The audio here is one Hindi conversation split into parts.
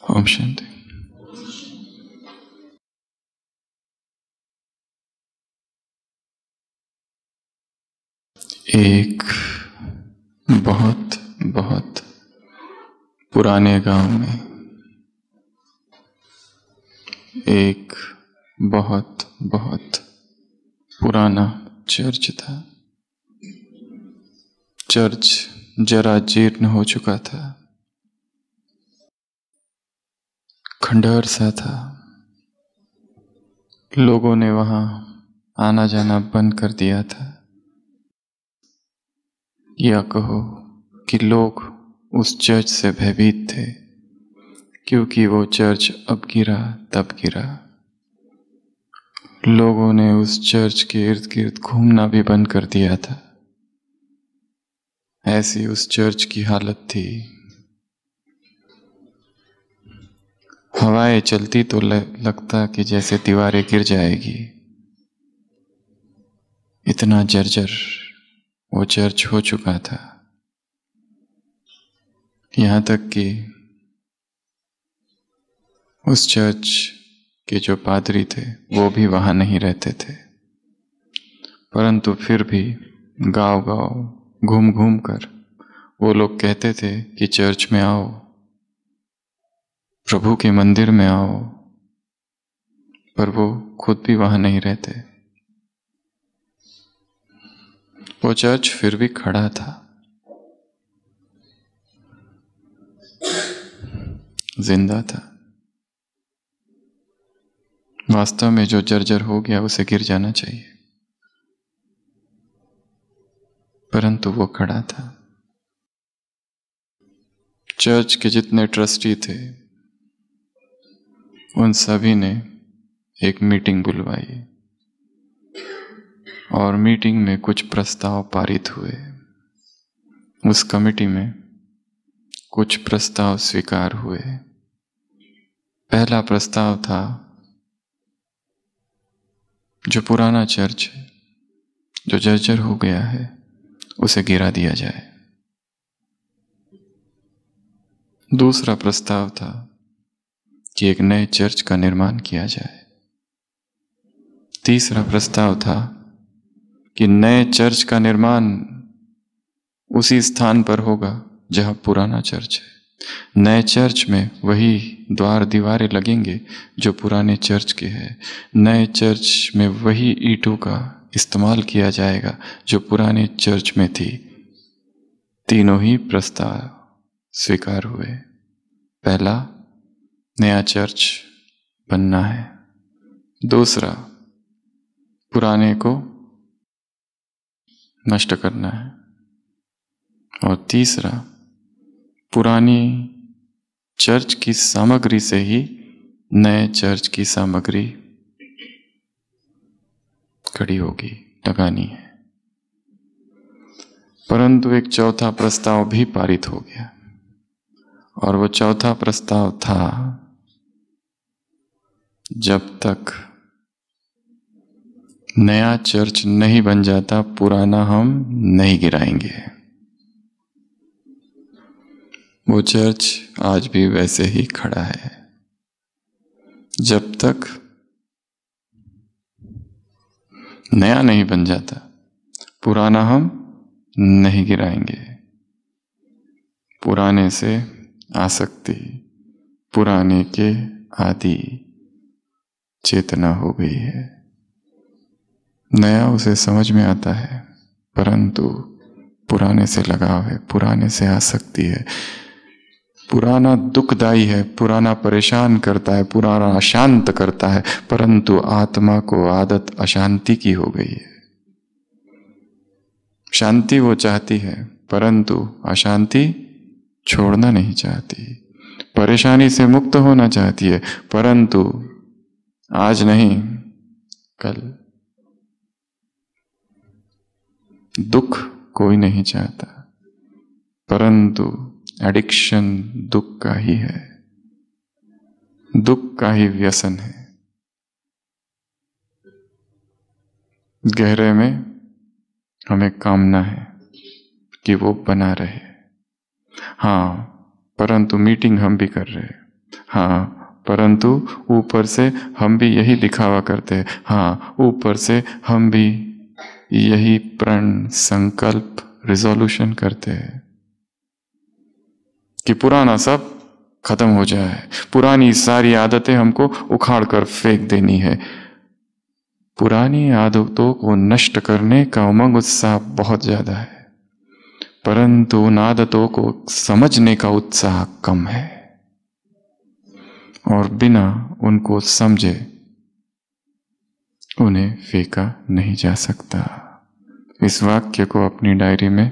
ओम शांति। एक बहुत बहुत पुराने गांव में एक बहुत बहुत पुराना चर्च था। चर्च जरा जीर्ण हो चुका था, खंडहर सा था। लोगों ने वहां आना जाना बंद कर दिया था, या कहो कि लोग उस चर्च से भयभीत थे, क्योंकि वो चर्च अब गिरा तब गिरा। लोगों ने उस चर्च के इर्द गिर्द घूमना भी बंद कर दिया था। ऐसी उस चर्च की हालत थी। हवाएं चलती तो लगता कि जैसे दीवारें गिर जाएगी। इतना जर्जर वो चर्च हो चुका था। यहां तक कि उस चर्च के जो पादरी थे वो भी वहां नहीं रहते थे, परंतु फिर भी गांव-गांव घूम घूम कर वो लोग कहते थे कि चर्च में आओ, प्रभु के मंदिर में आओ, पर वो खुद भी वहां नहीं रहते। वो चर्च फिर भी खड़ा था, जिंदा था। वास्तव में जो जर्जर हो गया उसे गिर जाना चाहिए, परंतु वो खड़ा था। चर्च के जितने ट्रस्टी थे उन सभी ने एक मीटिंग बुलवाई और मीटिंग में कुछ प्रस्ताव पारित हुए। उस कमेटी में कुछ प्रस्ताव स्वीकार हुए। पहला प्रस्ताव था, जो पुराना चर्च है, जो जर्जर हो गया है, उसे गिरा दिया जाए। दूसरा प्रस्ताव था कि एक नए चर्च का निर्माण किया जाए। तीसरा प्रस्ताव था कि नए चर्च का निर्माण उसी स्थान पर होगा जहां पुराना चर्च है। नए चर्च में वही द्वार दीवारें लगेंगे जो पुराने चर्च के हैं। नए चर्च में वही ईंटों का इस्तेमाल किया जाएगा जो पुराने चर्च में थी। तीनों ही प्रस्ताव स्वीकार हुए। पहला, नया चर्च बनना है। दूसरा, पुराने को नष्ट करना है। और तीसरा, पुरानी चर्च की सामग्री से ही नए चर्च की सामग्री खड़ी होगी, लगानी है। परंतु एक चौथा प्रस्ताव भी पारित हो गया, और वो चौथा प्रस्ताव था, जब तक नया चर्च नहीं बन जाता पुराना हम नहीं गिराएंगे। वो चर्च आज भी वैसे ही खड़ा है। जब तक नया नहीं बन जाता पुराना हम नहीं गिराएंगे। पुराने से आसक्ति, पुराने के आदि चेतना हो गई है। नया उसे समझ में आता है, परंतु पुराने से लगाव है, पुराने से आसक्ति है। पुराना दुखदाई है, पुराना परेशान करता है, पुराना अशांत करता है, परंतु आत्मा को आदत अशांति की हो गई है। शांति वो चाहती है, परंतु अशांति छोड़ना नहीं चाहती। परेशानी से मुक्त होना चाहती है, परंतु आज नहीं कल। दुख कोई नहीं चाहता, परंतु एडिक्शन दुख का ही है, दुख का ही व्यसन है। गहरे में हमें कामना है कि वो बना रहे। हाँ, परंतु मीटिंग हम भी कर रहे हैं, हाँ, परंतु ऊपर से हम भी यही दिखावा करते हैं। हाँ, ऊपर से हम भी यही प्रण, संकल्प, रिजोल्यूशन करते हैं कि पुराना सब खत्म हो जाए, पुरानी सारी आदतें हमको उखाड़ कर फेंक देनी है। पुरानी आदतों को नष्ट करने का उमंग, उत्साह बहुत ज्यादा है, परंतु उन आदतों को समझने का उत्साह कम है, और बिना उनको समझे उन्हें फेंका नहीं जा सकता। इस वाक्य को अपनी डायरी में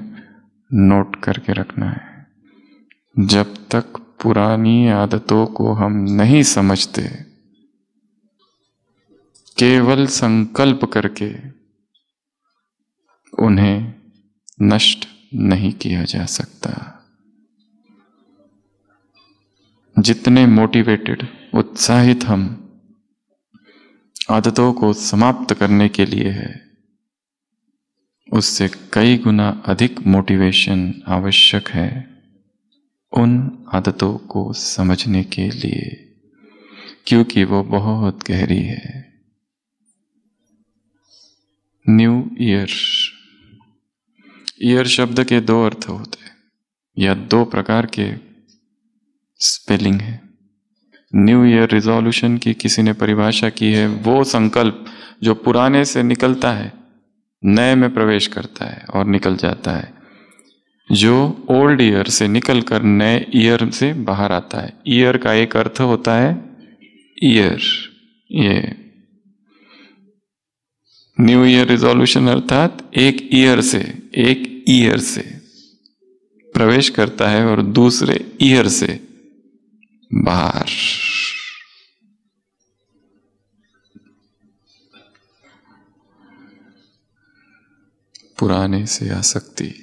नोट करके रखना है। जब तक पुरानी आदतों को हम नहीं समझते, केवल संकल्प करके उन्हें नष्ट नहीं किया जा सकता। जितने मोटिवेटेड, उत्साहित हम आदतों को समाप्त करने के लिए है, उससे कई गुना अधिक मोटिवेशन आवश्यक है उन आदतों को समझने के लिए, क्योंकि वो बहुत गहरी है। न्यू ईयर, ईयर शब्द के दो अर्थ होते हैं या दो प्रकार के स्पेलिंग है। न्यू ईयर रिजोल्यूशन की किसी ने परिभाषा की है, वो संकल्प जो पुराने से निकलता है, नए में प्रवेश करता है और निकल जाता है, जो ओल्ड ईयर से निकलकर नए ईयर से बाहर आता है। ईयर का एक अर्थ होता है ईयर, ये न्यू ईयर रिजोल्यूशन अर्थात एक ईयर से प्रवेश करता है और दूसरे ईयर से बाहर। पुराने से आसक्ति,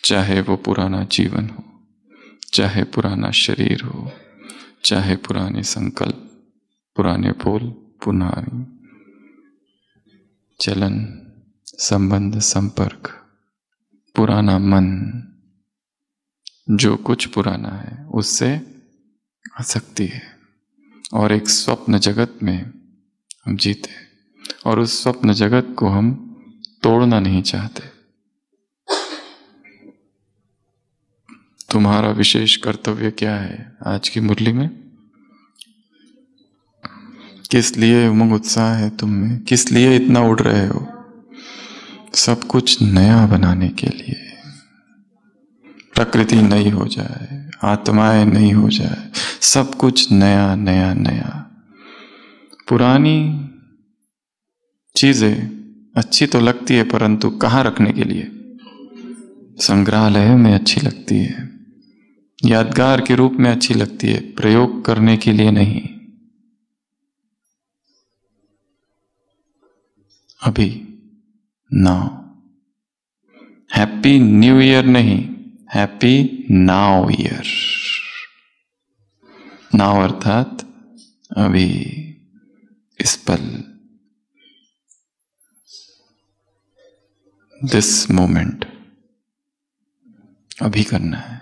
चाहे वो पुराना जीवन हो, चाहे पुराना शरीर हो, चाहे पुराने संकल्प, पुराने बोल, पुरानी चलन, संबंध, संपर्क, पुराना मन, जो कुछ पुराना है उससे आसक्ति है। और एक स्वप्न जगत में हम जीते, और उस स्वप्न जगत को हम तोड़ना नहीं चाहते। तुम्हारा विशेष कर्तव्य क्या है आज की मुरली में? किस लिए उमंग उत्साह है तुम में? किस लिए इतना उड़ रहे हो? सब कुछ नया बनाने के लिए। प्रकृति नई हो जाए, आत्माएं नई हो जाए, सब कुछ नया नया नया। पुरानी चीजें अच्छी तो लगती है, परंतु कहाँ रखने के लिए? संग्रहालय में अच्छी लगती है, यादगार के रूप में अच्छी लगती है, प्रयोग करने के लिए नहीं। अभी, नाउ। हैप्पी न्यू ईयर नहीं, हैप्पी नाउ ईयर। नाउ अर्थात अभी, इस पल, दिस मोमेंट, अभी करना है।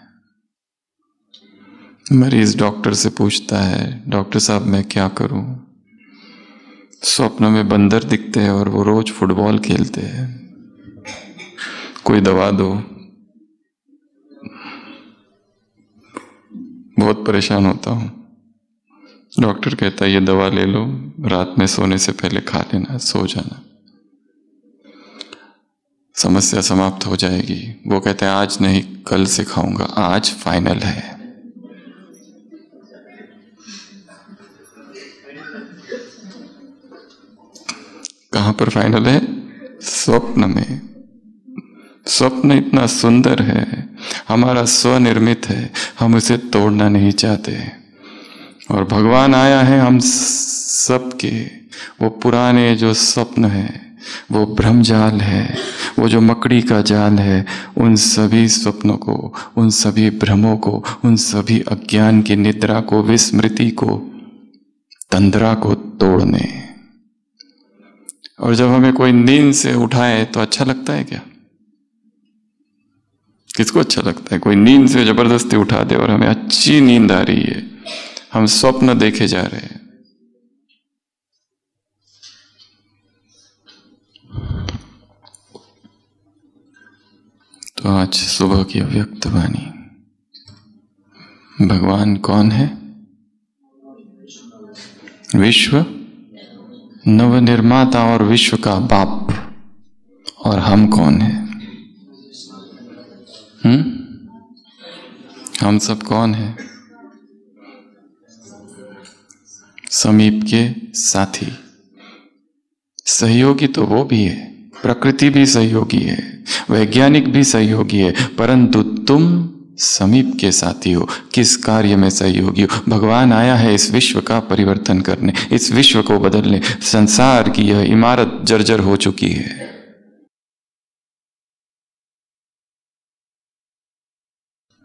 मरीज डॉक्टर से पूछता है, डॉक्टर साहब मैं क्या करूं? स्वप्न में बंदर दिखते हैं और वो रोज फुटबॉल खेलते हैं, कोई दवा दो। बहुत परेशान होता हूं। डॉक्टर कहता है ये दवा ले लो, रात में सोने से पहले खा लेना, सो जाना, समस्या समाप्त हो जाएगी। वो कहते हैं आज नहीं, कल से खाऊंगा, आज फाइनल है। कहां पर फाइनल है? स्वप्न में। स्वप्न इतना सुंदर है, हमारा स्वनिर्मित है, हम उसे तोड़ना नहीं चाहते। और भगवान आया है हम सबके, वो पुराने जो स्वप्न है, वो भ्रमजाल है, वो जो मकड़ी का जाल है, उन सभी स्वप्नों को, उन सभी भ्रमों को, उन सभी अज्ञान की निद्रा को, विस्मृति को, तंद्रा को तोड़ने। और जब हमें कोई नींद से उठाए तो अच्छा लगता है क्या? किसको अच्छा लगता है? कोई नींद से जबरदस्ती उठा दे और हमें अच्छी नींद आ रही है, हम स्वप्न देखे जा रहे हैं। तो आज सुबह की अव्यक्त वाणी, भगवान कौन है? विश्व नवनिर्माता और विश्व का बाप। और हम कौन है? हम सब कौन है? समीप के साथी। सहयोगी तो वो भी है, प्रकृति भी सहयोगी है, वैज्ञानिक भी सहयोगी है, परंतु तुम समीप के साथी हो। किस कार्य में सहयोगी हो? भगवान आया है इस विश्व का परिवर्तन करने, इस विश्व को बदलने। संसार की यह इमारत जर्जर हो चुकी है।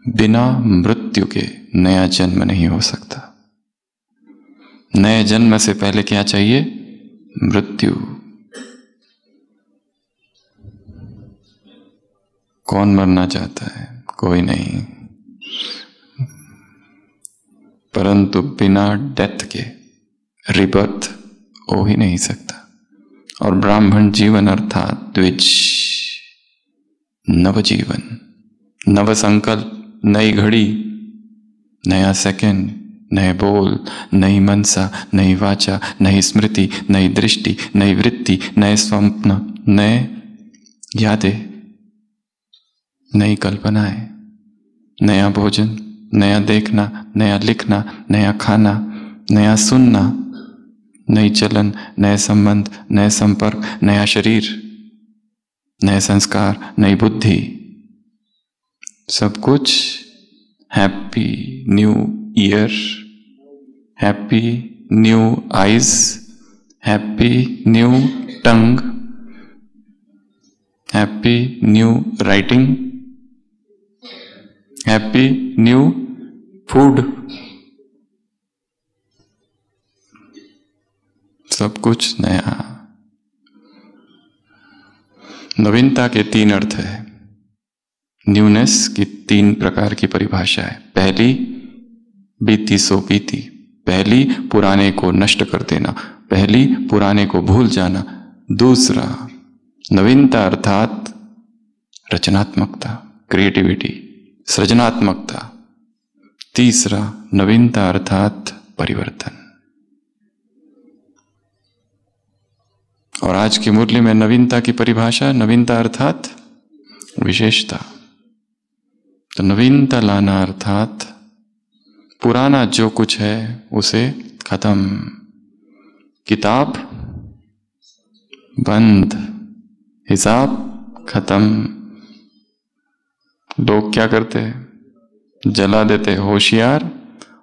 बिना मृत्यु के नया जन्म नहीं हो सकता। नए जन्म से पहले क्या चाहिए? मृत्यु। कौन मरना चाहता है? कोई नहीं। परंतु बिना डेथ के रिबर्थ हो ही नहीं सकता। और ब्राह्मण जीवन अर्थात द्विज, नवजीवन, नव संकल्प, नई घड़ी, नया सेकंड, नए बोल, नई मनसा, नई वाचा, नई स्मृति, नई दृष्टि, नई वृत्ति, नए स्वप्न, नए यादें, नई कल्पनाएं, नया भोजन, नया देखना, नया लिखना, नया खाना, नया सुनना, नई चलन, नए संबंध, नए संपर्क, नया शरीर, नए संस्कार, नई बुद्धि, सब कुछ happy new year, happy new eyes, happy new tongue, happy new writing, happy new food, सब कुछ नया। नवीनता के तीन अर्थ है। न्यूनेस की तीन प्रकार की परिभाषा है। पहली, बीती सो बीती। पहली, पुराने को नष्ट कर देना। पहली, पुराने को भूल जाना। दूसरा, नवीनता अर्थात रचनात्मकता, क्रिएटिविटी, सृजनात्मकता। तीसरा, नवीनता अर्थात परिवर्तन। और आज की मुरली में नवीनता की परिभाषा, नवीनता अर्थात विशेषता। तो नवीनता लाना अर्थात पुराना जो कुछ है उसे खत्म। किताब बंद, हिसाब खत्म। लोग क्या करते हैं? जला देते। होशियार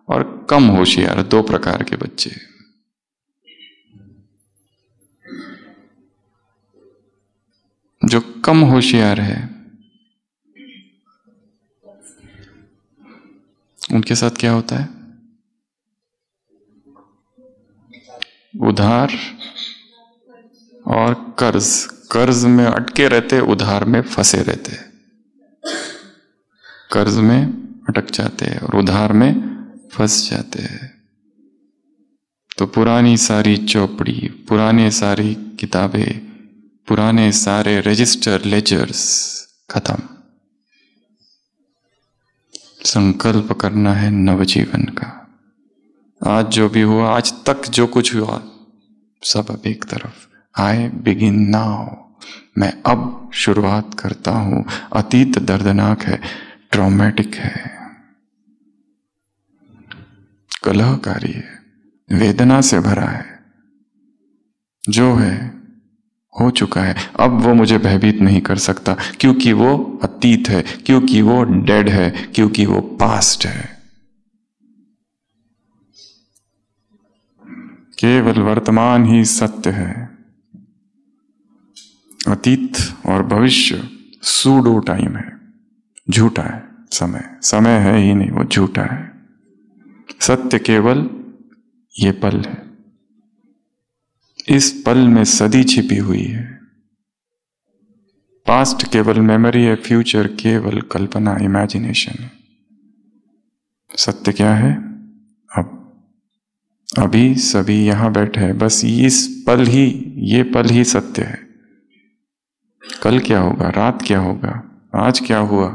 और कम होशियार, दो प्रकार के बच्चे। जो कम होशियार है उनके साथ क्या होता है? उधार और कर्ज। कर्ज में अटके रहते, उधार में फंसे रहते। कर्ज में अटक जाते हैं और उधार में फंस जाते हैं। तो पुरानी सारी चौपड़ी, पुराने सारी किताबें, पुराने सारे रजिस्टर, लेजर्स खत्म। संकल्प करना है नवजीवन का। आज जो भी हुआ, आज तक जो कुछ हुआ, सब अब एक तरफ। I begin now. मैं अब शुरुआत करता हूं। अतीत दर्दनाक है, ट्रॉमेटिक है, कलहकारी है, वेदना से भरा है। जो है हो चुका है। अब वो मुझे भयभीत नहीं कर सकता, क्योंकि वो अतीत है, क्योंकि वो डेड है, क्योंकि वो पास्ट है। केवल वर्तमान ही सत्य है। अतीत और भविष्य सूडो टाइम है, झूठा है। समय है ही नहीं, वो झूठा है। सत्य केवल ये पल है। इस पल में सदी छिपी हुई है। पास्ट केवल मेमोरी है, फ्यूचर केवल कल्पना, इमेजिनेशन है। सत्य क्या है? अब अभी सभी यहां बैठे हैं, बस ये पल ही सत्य है। कल क्या होगा, रात क्या होगा, आज क्या हुआ,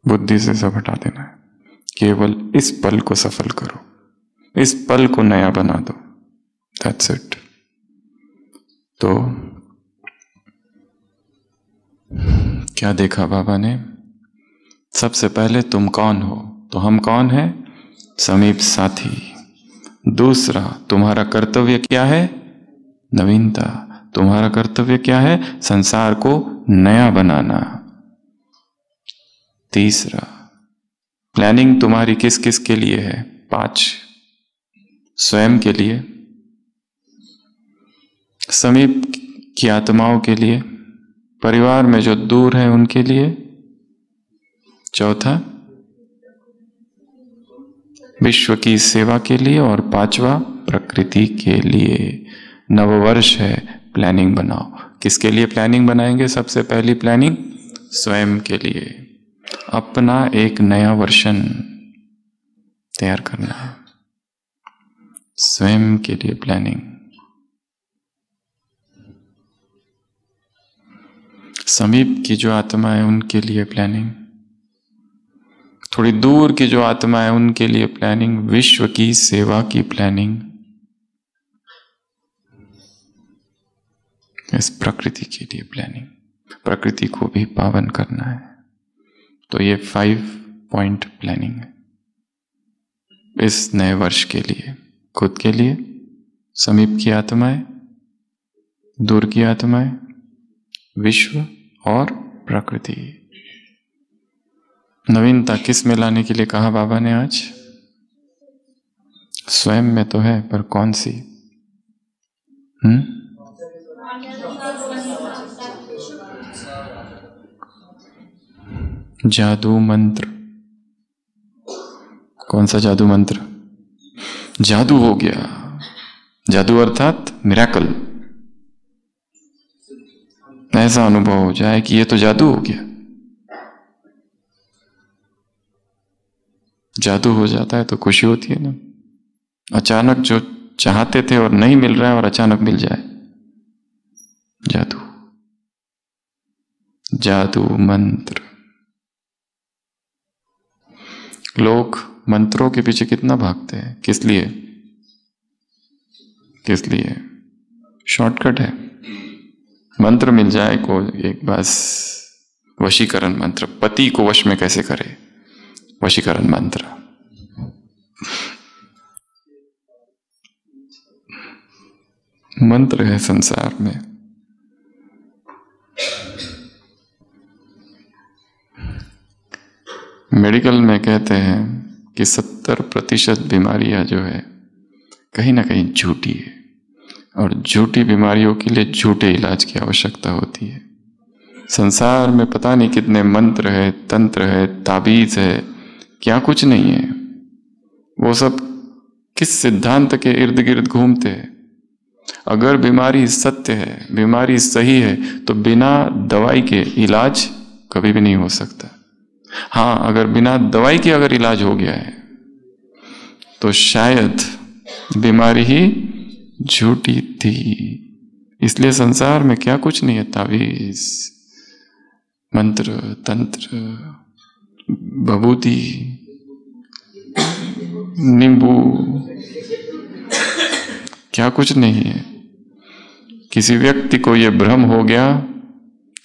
बुद्धि से सब हटा देना है। केवल इस पल को सफल करो, इस पल को नया बना दो, दैट्स इट। तो क्या देखा बाबा ने? सबसे पहले तुम कौन हो, तो हम कौन हैं? समीप साथी। दूसरा, तुम्हारा कर्तव्य क्या है? नवीनता। तुम्हारा कर्तव्य क्या है? संसार को नया बनाना। तीसरा, प्लानिंग तुम्हारी किस किस के लिए है? 5, स्वयं के लिए, समीप की आत्माओं के लिए, परिवार में जो दूर हैं उनके लिए, चौथा विश्व की सेवा के लिए, और 5वां प्रकृति के लिए। नववर्ष है, प्लानिंग बनाओ। किसके लिए प्लानिंग बनाएंगे? सबसे पहली प्लानिंग स्वयं के लिए, अपना एक नया वर्षन तैयार करना है, स्वयं के लिए प्लानिंग। समीप की जो आत्मा है उनके लिए प्लानिंग, थोड़ी दूर की जो आत्मा है उनके लिए प्लानिंग, विश्व की सेवा की प्लानिंग, इस प्रकृति के लिए प्लानिंग, प्रकृति को भी पावन करना है। तो ये 5 पॉइंट प्लानिंग है इस नए वर्ष के लिए। खुद के लिए, समीप की आत्माएं, दूर की आत्माएं, विश्व और प्रकृति। नवीनता किस में लाने के लिए कहा बाबा ने आज? स्वयं में तो है, पर कौन सी? जादू मंत्र। कौन सा जादू मंत्र? जादू हो गया, जादू अर्थात मिरेकल। ऐसा अनुभव हो जाए कि ये तो जादू हो गया। जादू हो जाता है तो खुशी होती है ना। अचानक जो चाहते थे और नहीं मिल रहा है और अचानक मिल जाए, जादू। जादू मंत्र। लोग मंत्रों के पीछे कितना भागते हैं, किस लिए? किस लिए? शॉर्टकट है, मंत्र मिल जाए को एक, बस वशीकरण मंत्र। पति को वश में कैसे करे, वशीकरण मंत्र। मंत्र है संसार में। मेडिकल में कहते हैं कि 70% बीमारियां जो है कहीं ना कहीं झूठी है, और झूठी बीमारियों के लिए झूठे इलाज की आवश्यकता होती है। संसार में पता नहीं कितने मंत्र है, तंत्र है, ताबीज है, क्या कुछ नहीं है। वो सब किस सिद्धांत के इर्द गिर्द घूमते हैं? अगर बीमारी सत्य है, बीमारी सही है, तो बिना दवाई के इलाज कभी भी नहीं हो सकता। हाँ, अगर बिना दवाई के अगर इलाज हो गया है तो शायद बीमारी ही झूठी थी। इसलिए संसार में क्या कुछ नहीं है, तावीज, मंत्र, तंत्र, भभूति, नींबू, क्या कुछ नहीं है। किसी व्यक्ति को यह भ्रम हो गया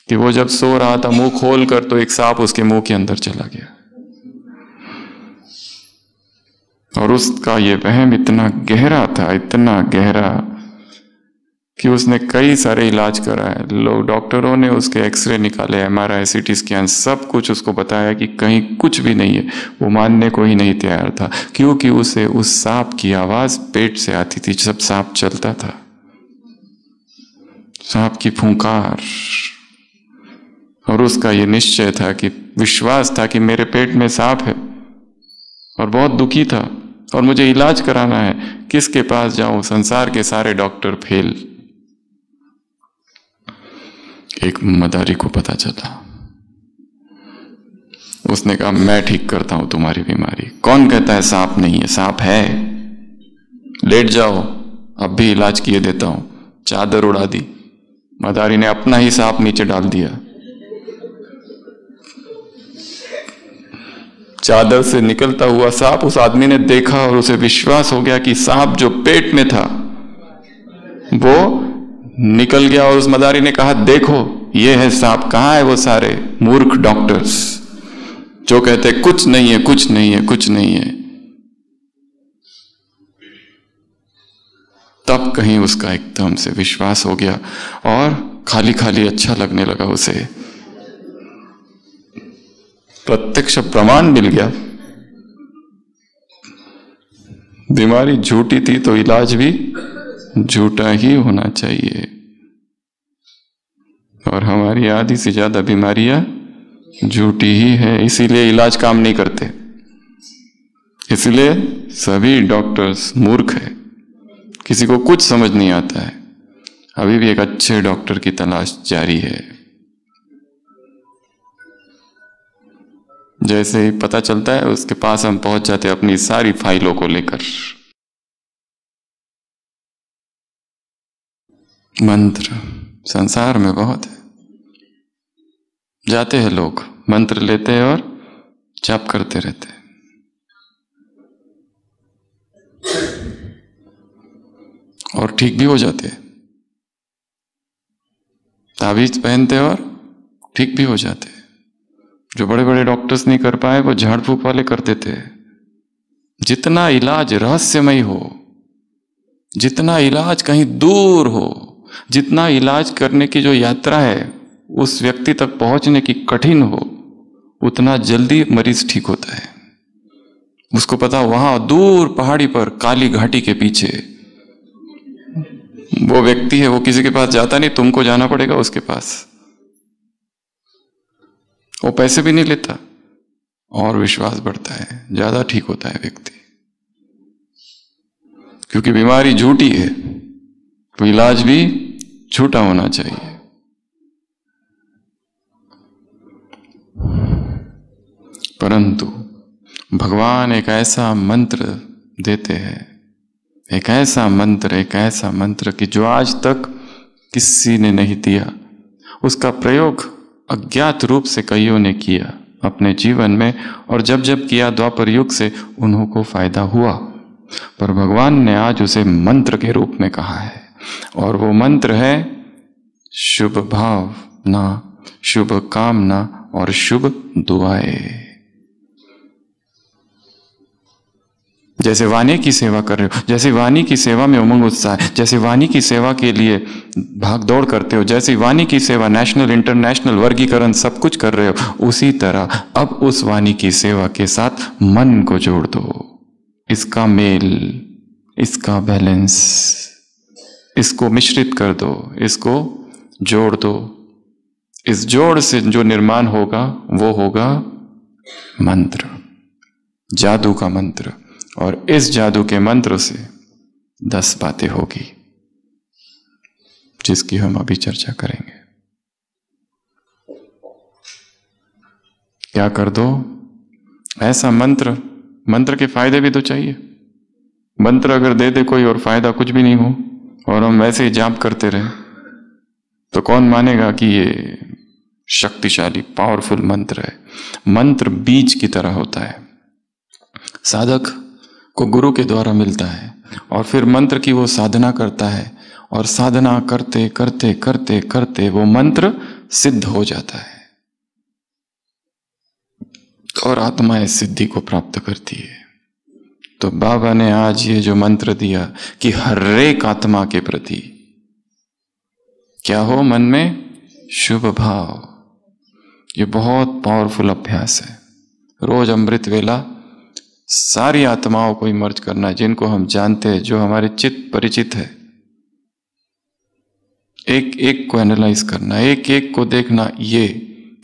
कि वो जब सो रहा था मुंह खोल कर, तो एक सांप उसके मुंह के अंदर चला गया, और उसका ये वहम इतना गहरा था, इतना गहरा कि उसने कई सारे इलाज कराए। लोग, डॉक्टरों ने उसके एक्सरे निकाले, MRI, CT स्कैन, सब कुछ उसको बताया कि कहीं कुछ भी नहीं है। वो मानने को ही नहीं तैयार था, क्योंकि उसे उस सांप की आवाज पेट से आती थी जब सांप चलता था, सांप की फुंकार। और उसका ये निश्चय था, कि विश्वास था कि मेरे पेट में सांप है, और बहुत दुखी था, और मुझे इलाज कराना है। किसके पास जाऊं? संसार के सारे डॉक्टर फेल। एक मदारी को पता चला, उसने कहा मैं ठीक करता हूं तुम्हारी बीमारी। कौन कहता है सांप नहीं है? सांप है, लेट जाओ, अब भी इलाज किए देता हूं। चादर उड़ा दी, मदारी ने अपना ही सांप नीचे डाल दिया। चादर से निकलता हुआ सांप उस आदमी ने देखा और उसे विश्वास हो गया कि सांप जो पेट में था वो निकल गया। और उस मदारी ने कहा देखो ये है सांप। कहां है वो सारे मूर्ख डॉक्टर्स जो कहते कुछ नहीं है, कुछ नहीं है, कुछ नहीं है। तब कहीं उसका एकदम से विश्वास हो गया और खाली खाली अच्छा लगने लगा उसे। प्रत्यक्ष प्रमाण मिल गया, बीमारी झूठी थी तो इलाज भी झूठा ही होना चाहिए। और हमारी आधी से ज्यादा बीमारियां झूठी ही है, इसीलिए इलाज काम नहीं करते, इसलिए सभी डॉक्टर्स मूर्ख है, किसी को कुछ समझ नहीं आता है। अभी भी एक अच्छे डॉक्टर की तलाश जारी है। जैसे ही पता चलता है उसके पास हम पहुंच जाते हैं अपनी सारी फाइलों को लेकर। मंत्र संसार में बहुत है, जाते हैं लोग, मंत्र लेते हैं और जाप करते रहते हैं। और ठीक भी हो जाते हैं, ताबीज पहनते और ठीक भी हो जाते हैं। जो बड़े बड़े डॉक्टर्स नहीं कर पाए वो झाड़ फूक वाले कर देते हैं। जितना इलाज रहस्यमय हो, जितना इलाज कहीं दूर हो, जितना इलाज करने की जो यात्रा है उस व्यक्ति तक पहुंचने की कठिन हो, उतना जल्दी मरीज ठीक होता है। उसको पता वहां दूर पहाड़ी पर काली घाटी के पीछे वो व्यक्ति है, वो किसी के पास जाता नहीं, तुमको जाना पड़ेगा उसके पास। वो पैसे भी नहीं लेता और विश्वास बढ़ता है, ज्यादा ठीक होता है व्यक्ति। क्योंकि बीमारी झूठी है तो इलाज भी झूठा होना चाहिए। परंतु भगवान एक ऐसा मंत्र देते हैं, एक ऐसा मंत्र कि जो आज तक किसी ने नहीं दिया। उसका प्रयोग अज्ञात रूप से कईयों ने किया अपने जीवन में, और जब जब किया द्वापर युग से उन्हों को फायदा हुआ। पर भगवान ने आज उसे मंत्र के रूप में कहा है, और वो मंत्र है शुभ भावना, शुभ कामना और शुभ दुआएं। जैसे वाणी की सेवा कर रहे हो, जैसे वाणी की सेवा में उमंग उत्साह है, जैसे वाणी की सेवा के लिए भाग दौड़ करते हो, जैसे वाणी की सेवा नेशनल इंटरनेशनल वर्गीकरण सब कुछ कर रहे हो, उसी तरह अब उस वाणी की सेवा के साथ मन को जोड़ दो। इसका मेल, इसका बैलेंस, इसको मिश्रित कर दो, इसको जोड़ दो। इस जोड़ से जो निर्माण होगा वो होगा मंत्र, जादू का मंत्र। और इस जादू के मंत्र से 10 बातें होगी जिसकी हम अभी चर्चा करेंगे। क्या कर दो ऐसा मंत्र, मंत्र के फायदे भी तो चाहिए। मंत्र अगर दे दे कोई और फायदा कुछ भी नहीं हो और हम वैसे ही जाप करते रहे तो कौन मानेगा कि ये शक्तिशाली पावरफुल मंत्र है। मंत्र बीज की तरह होता है, साधक को गुरु के द्वारा मिलता है और फिर मंत्र की वो साधना करता है, और साधना करते करते करते करते वो मंत्र सिद्ध हो जाता है और आत्मा इस सिद्धि को प्राप्त करती है। तो बाबा ने आज ये जो मंत्र दिया कि हर एक आत्मा के प्रति क्या हो, मन में शुभ भाव, ये बहुत पावरफुल अभ्यास है। रोज अमृत वेला सारी आत्माओं को इमर्ज करना, जिनको हम जानते हैं, जो हमारे चित्त परिचित है, एक एक को एनालाइज करना, एक एक को देखना, ये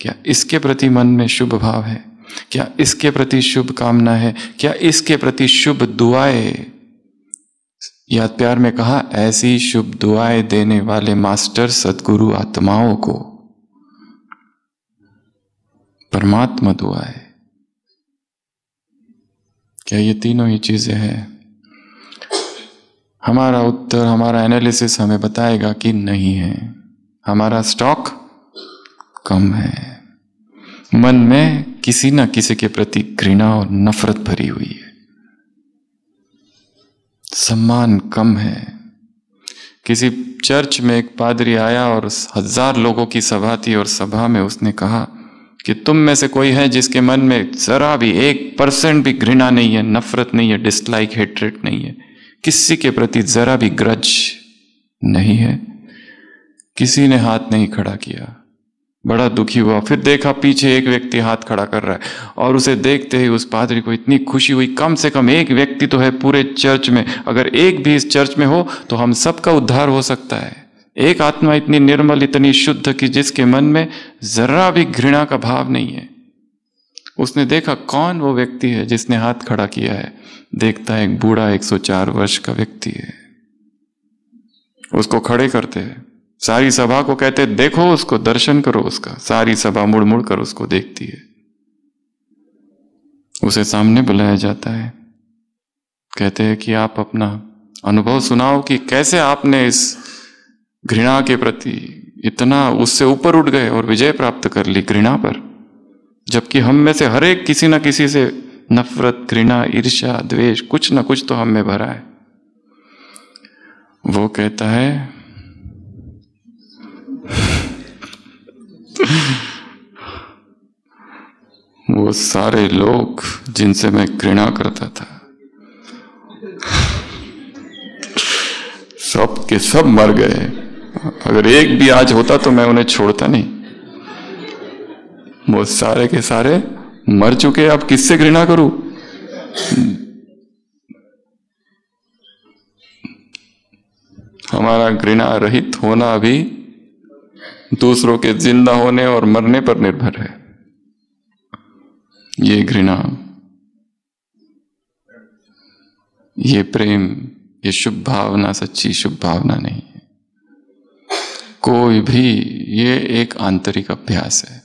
क्या इसके प्रति मन में शुभ भाव है, क्या इसके प्रति शुभ कामना है, क्या इसके प्रति शुभ दुआएं। याद प्यार में कहा, ऐसी शुभ दुआएं देने वाले मास्टर सद्गुरु आत्माओं को परमात्मा दुआएं क्या ये तीनों ही चीजें हैं? हमारा उत्तर, हमारा एनालिसिस हमें बताएगा कि नहीं है। हमारा स्टॉक कम है। मन में किसी न किसी के प्रति घृणा और नफरत भरी हुई है। सम्मान कम है। किसी चर्च में एक पादरी आया और 1000 लोगों की सभा थी और सभा में उसने कहा कि तुम में से कोई है जिसके मन में जरा भी 1% भी घृणा नहीं है, नफरत नहीं है, डिसलाइक, हेट्रेट नहीं है, किसी के प्रति जरा भी ग्रज नहीं है? किसी ने हाथ नहीं खड़ा किया। बड़ा दुखी हुआ। फिर देखा पीछे एक व्यक्ति हाथ खड़ा कर रहा है और उसे देखते ही उस पादरी को इतनी खुशी हुई, कम से कम एक व्यक्ति तो है पूरे चर्च में, अगर एक भी इस चर्च में हो तो हम सबका उद्धार हो सकता है। एक आत्मा इतनी निर्मल, इतनी शुद्ध कि जिसके मन में जरा भी घृणा का भाव नहीं है। उसने देखा कौन वो व्यक्ति है जिसने हाथ खड़ा किया है। देखता है एक बूढ़ा 104 वर्ष का व्यक्ति है। उसको खड़े करते हैं, सारी सभा को कहते देखो उसको, दर्शन करो उसका। सारी सभा मुड़ मुड़ कर उसको देखती है। उसे सामने बुलाया जाता है। कहते हैं कि आप अपना अनुभव सुनाओ कि कैसे आपने इस घृणा के प्रति इतना उससे ऊपर उठ गए और विजय प्राप्त कर ली घृणा पर, जबकि हम में से हर एक किसी न किसी से नफरत, घृणा, ईर्ष्या, द्वेष, कुछ ना कुछ तो हम में भरा है। वो कहता है वो सारे लोग जिनसे मैं घृणा करता था सब के सब मर गए। अगर एक भी आज होता तो मैं उन्हें छोड़ता नहीं। वो सारे के सारे मर चुके, अब किससे घृणा करूं? हमारा घृणा रहित होना अभी दूसरों के जिंदा होने और मरने पर निर्भर है। ये घृणा, ये प्रेम, ये शुभ भावना सच्ची शुभ भावना नहीं है कोई भी। ये एक आंतरिक अभ्यास है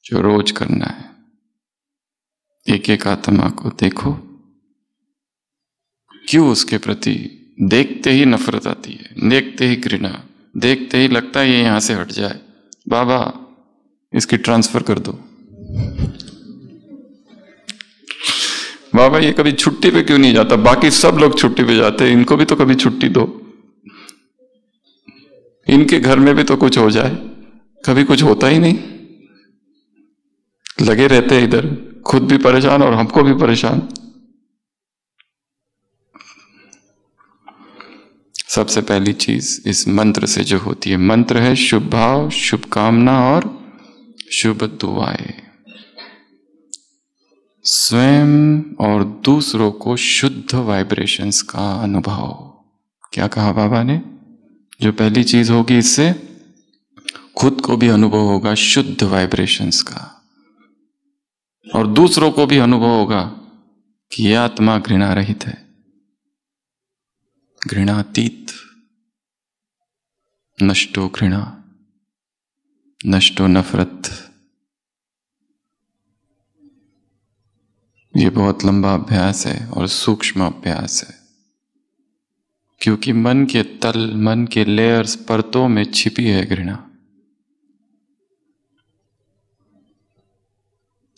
जो रोज करना है। एक एक आत्मा को देखो, क्यों उसके प्रति देखते ही नफरत आती है, देखते ही घृणा, देखते ही लगता है ये यहां से हट जाए, बाबा इसकी ट्रांसफर कर दो, बाबा ये कभी छुट्टी पे क्यों नहीं जाता, बाकी सब लोग छुट्टी पे जाते हैं, इनको भी तो कभी छुट्टी दो, इनके घर में भी तो कुछ हो जाए। कभी कुछ होता ही नहीं, लगे रहते हैं इधर, खुद भी परेशान और हमको भी परेशान। सबसे पहली चीज इस मंत्र से जो होती है, मंत्र है शुभ भाव, शुभ कामना और शुभ दुआएं। स्वयं और दूसरों को शुद्ध वाइब्रेशंस का अनुभव। क्या कहा बाबा ने? जो पहली चीज होगी, इससे खुद को भी अनुभव होगा शुद्ध वाइब्रेशंस का, और दूसरों को भी अनुभव होगा कि यह आत्मा घृणा रहित है, घृणातीत। नष्टो घृणा, नष्टो नफरत। ये बहुत लंबा अभ्यास है और सूक्ष्म अभ्यास है, क्योंकि मन के तल, मन के लेयर्स, परतों में छिपी है घृणा।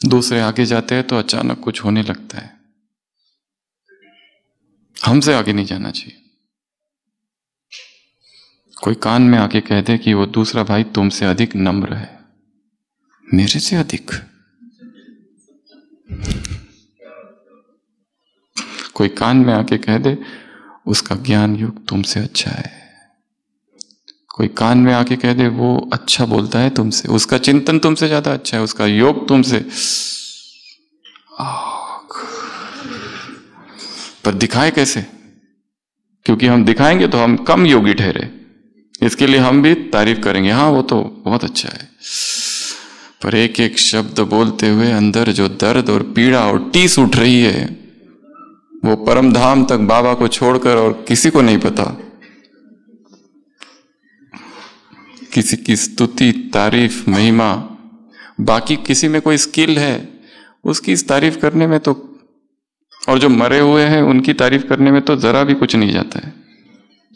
दूसरे आगे जाते हैं तो अचानक कुछ होने लगता है। हमसे आगे नहीं जाना चाहिए। कोई कान में आके कह दे कि वो दूसरा भाई तुमसे अधिक नम्र है, मेरे से अधिक। कोई कान में आके कह दे उसका ज्ञान युग तुमसे अच्छा है। कोई कान में आके कह दे वो अच्छा बोलता है तुमसे, उसका चिंतन तुमसे ज्यादा अच्छा है, उसका योग तुमसे। पर दिखाए कैसे? क्योंकि हम दिखाएंगे तो हम कम योगी ठहरे, इसके लिए हम भी तारीफ करेंगे, हाँ वो तो बहुत अच्छा है। पर एक एक शब्द बोलते हुए अंदर जो दर्द और पीड़ा और टीस उठ रही है, वो परम धाम तक बाबा को छोड़कर और किसी को नहीं पता। किसी की स्तुति, तारीफ, महिमा, बाकी किसी में कोई स्किल है, उसकी इस तारीफ करने में तो और जो मरे हुए हैं उनकी तारीफ करने में तो जरा भी कुछ नहीं जाता है।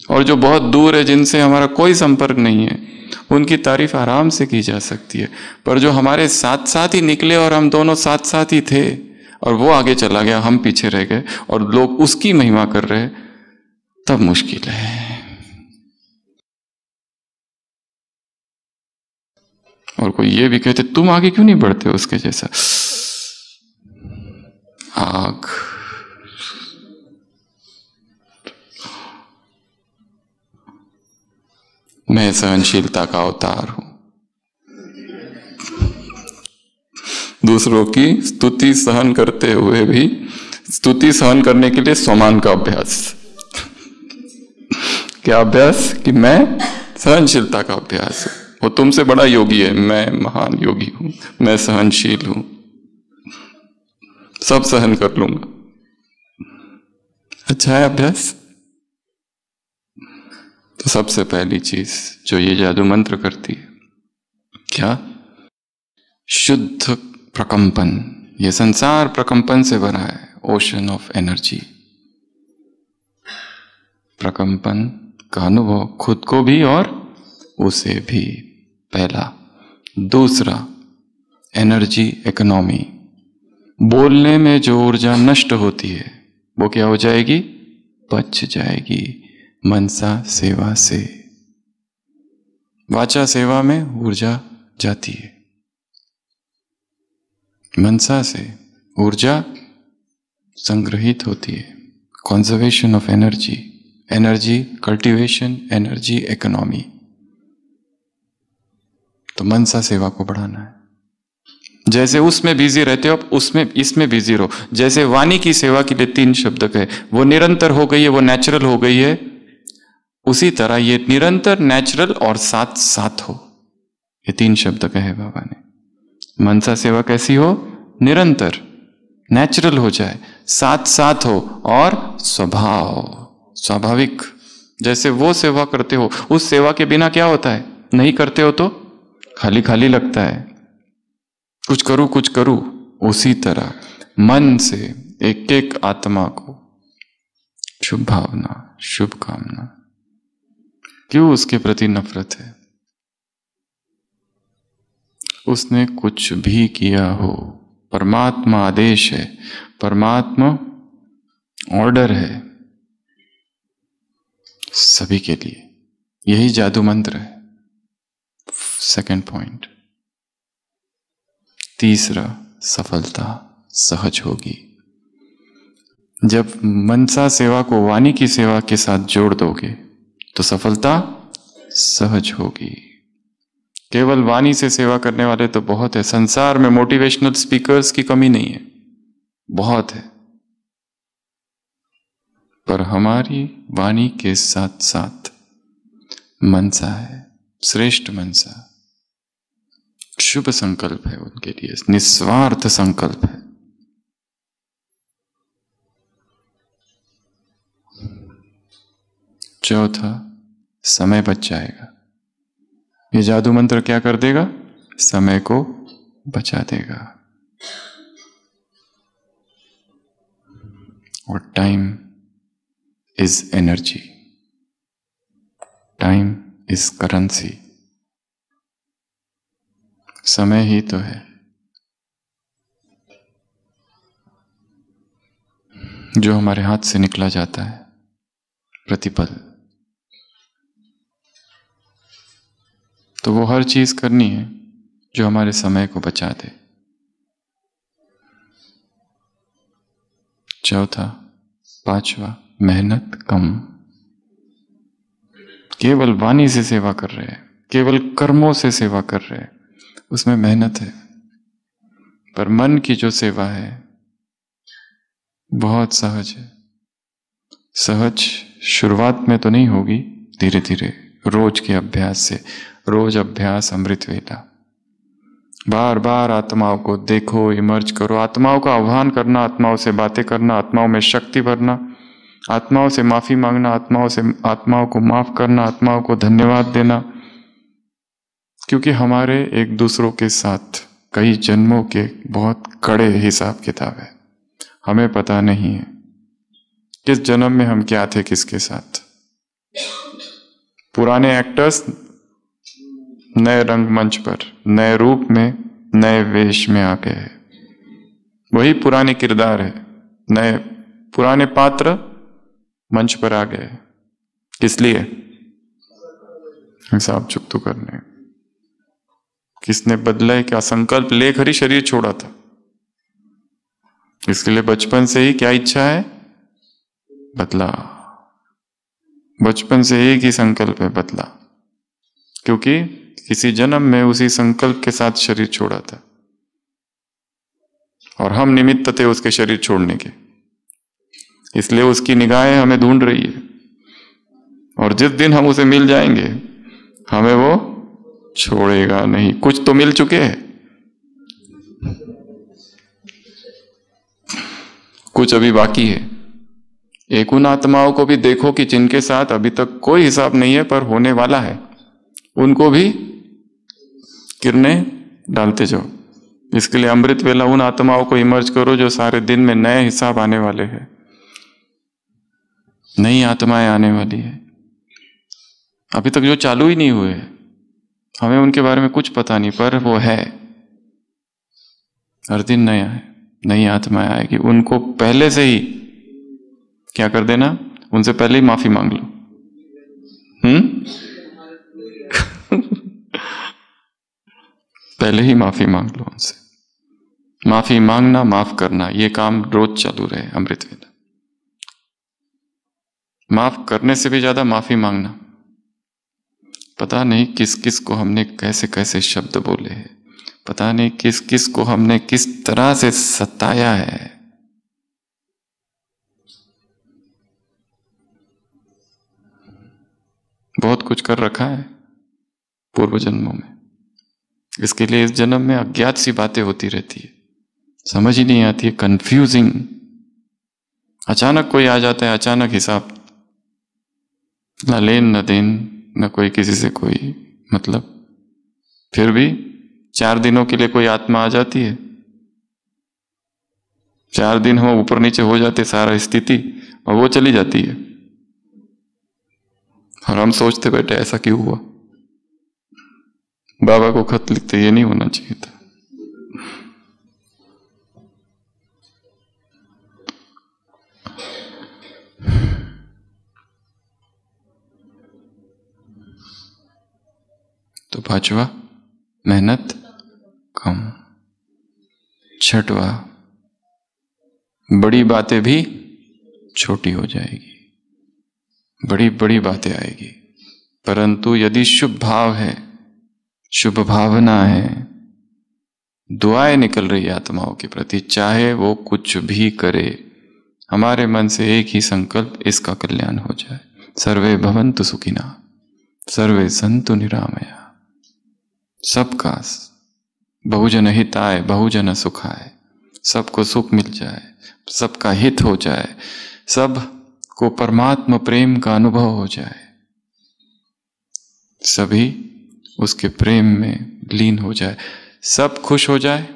और जो बहुत दूर है, जिनसे हमारा कोई संपर्क नहीं है, उनकी तारीफ आराम से की जा सकती है। पर जो हमारे साथ साथ ही निकले और हम दोनों साथ साथ ही थे और वो आगे चला गया, हम पीछे रह गए और लोग उसकी महिमा कर रहे, तब मुश्किल है। और कोई ये भी कहते तुम आगे क्यों नहीं बढ़ते उसके जैसा। आग मैं सहनशीलता का अवतार हूं। दूसरों की स्तुति सहन करते हुए भी स्तुति सहन करने के लिए स्वमान का अभ्यास। क्या अभ्यास? कि मैं सहनशीलता का अभ्यास हूं। वो तुमसे बड़ा योगी है, मैं महान योगी हूं, मैं सहनशील हूं, सब सहन कर लूंगा। अच्छा है अभ्यास। तो सबसे पहली चीज जो ये जादू मंत्र करती है, क्या? शुद्ध प्रकंपन। ये संसार प्रकंपन से भरा है, ओशन ऑफ एनर्जी। प्रकंपन का अनुभव खुद को भी और उसे भी, पहला। दूसरा, एनर्जी इकोनॉमी। बोलने में जो ऊर्जा नष्ट होती है वो क्या हो जाएगी? बच जाएगी मनसा सेवा से। वाचा सेवा में ऊर्जा जाती है, मनसा से ऊर्जा संग्रहित होती है। Conservation of energy, energy cultivation, energy economy. तो मनसा सेवा को बढ़ाना है। जैसे उसमें बिजी रहते हो, अब उसमें इसमें बिजी रहो। जैसे वाणी की सेवा के लिए 3 शब्द कहे, वो निरंतर हो गई है, वो नेचुरल हो गई है, उसी तरह ये निरंतर, नेचुरल और साथ साथ हो, ये 3 शब्द कहे बाबा ने। मनसा सेवा कैसी हो? निरंतर, नेचुरल हो जाए, साथ साथ हो और स्वभाव स्वाभाविक। जैसे वो सेवा करते हो, उस सेवा के बिना क्या होता है? नहीं करते हो तो खाली खाली लगता है, कुछ करूं। उसी तरह मन से एक एक आत्मा को शुभ भावना, शुभ कामना। क्यों उसके प्रति नफरत है? उसने कुछ भी किया हो, परमात्मा आदेश है, परमात्मा ऑर्डर है सभी के लिए। यही जादू मंत्र है। Second point. तीसरा, सफलता सहज होगी। जब मनसा सेवा को वाणी की सेवा के साथ जोड़ दोगे तो सफलता सहज होगी। केवल वाणी से सेवा करने वाले तो बहुत है संसार में, मोटिवेशनल स्पीकर्स की कमी नहीं है, बहुत है। पर हमारी वाणी के साथ साथ मनसा है, श्रेष्ठ मनसा, शुभ संकल्प है उनके लिए, निस्वार्थ संकल्प है। चौथा, समय बच जाएगा। ये जादू मंत्र क्या कर देगा? समय को बचा देगा। और time is energy, time is currency. समय ही तो है जो हमारे हाथ से निकला जाता है प्रतिपल। तो वो हर चीज करनी है जो हमारे समय को बचा दे। चौथा, पांचवा, मेहनत कम। केवल वाणी से सेवा कर रहे हैं, केवल कर्मों से सेवा कर रहे हैं, उसमें मेहनत है। पर मन की जो सेवा है बहुत सहज है। सहज शुरुआत में तो नहीं होगी, धीरे धीरे रोज के अभ्यास से। रोज अभ्यास अमृत वेला। बार बार आत्माओं को देखो, इमर्ज करो, आत्माओं का आह्वान करना, आत्माओं से बातें करना, आत्माओं में शक्ति भरना, आत्माओं से माफी मांगना, आत्माओं को माफ करना, आत्माओं को धन्यवाद देना। क्योंकि हमारे एक दूसरों के साथ कई जन्मों के बहुत कड़े हिसाब किताब है। हमें पता नहीं है किस जन्म में हम क्या थे किसके साथ। पुराने एक्टर्स नए रंगमंच पर, नए रूप में, नए वेश में आ गए। वही पुराने किरदार है, नए पुराने पात्र मंच पर आ गए। किस लिए? हिसाब चुकतो करने। किसने बदला है? क्या संकल्प लेकर ही शरीर छोड़ा था। इसके लिए बचपन से ही क्या इच्छा है? बदला। बचपन से एक ही संकल्प है, बदला। क्योंकि किसी जन्म में उसी संकल्प के साथ शरीर छोड़ा था और हम निमित्त थे उसके शरीर छोड़ने के। इसलिए उसकी निगाहें हमें ढूंढ रही है और जिस दिन हम उसे मिल जाएंगे हमें वो छोड़ेगा नहीं। कुछ तो मिल चुके हैं, कुछ अभी बाकी है। एक उन आत्माओं को भी देखो कि जिनके साथ अभी तक कोई हिसाब नहीं है पर होने वाला है, उनको भी किरणें डालते जाओ। इसके लिए अमृत वेला उन आत्माओं को इमर्ज करो जो सारे दिन में नए हिसाब आने वाले हैं, नई आत्माएं आने वाली है, अभी तक जो चालू ही नहीं हुए। हमें उनके बारे में कुछ पता नहीं पर वो है, हर दिन नया है, नई आत्माएं आएगी। उनको पहले से ही क्या कर देना, उनसे पहले ही माफी मांग लो। पहले ही माफी मांग लो उनसे। माफी मांगना, माफ करना, ये काम रोज चालू रहे अमृत वेला। माफ करने से भी ज्यादा माफी मांगना। पता नहीं किस किस को हमने कैसे कैसे शब्द बोले हैं, पता नहीं किस किस को हमने किस तरह से सताया है। बहुत कुछ कर रखा है पूर्व जन्मों में। इसके लिए इस जन्म में अज्ञात सी बातें होती रहती है, समझ ही नहीं आती है, कंफ्यूजिंग। अचानक कोई आ जाता है, अचानक हिसाब, न लेन न देन, न कोई किसी से कोई मतलब। फिर भी 4 दिनों के लिए कोई आत्मा आ जाती है, 4 दिन हो ऊपर नीचे हो जाते सारा स्थिति और वो चली जाती है। और हम सोचते बैठे ऐसा क्यों हुआ, बाबा को खत लिखते ये नहीं होना चाहिए था। तो 5वां, मेहनत कम। 6वां, बड़ी बातें भी छोटी हो जाएगी, बड़ी बड़ी बातें आएगी। परंतु यदि शुभ भाव है, शुभ भावना है, दुआएं निकल रही आत्माओं के प्रति, चाहे वो कुछ भी करे, हमारे मन से एक ही संकल्प, इसका कल्याण हो जाए। सर्वे भवन्तु सुखिनः, सर्वे सन्तु निरामया। सबका बहुजन हिताय बहुजन सुखाय, सबको सुख मिल जाए, सबका हित हो जाए, सब को परमात्मा प्रेम का अनुभव हो जाए, सभी उसके प्रेम में लीन हो जाए, सब खुश हो जाए,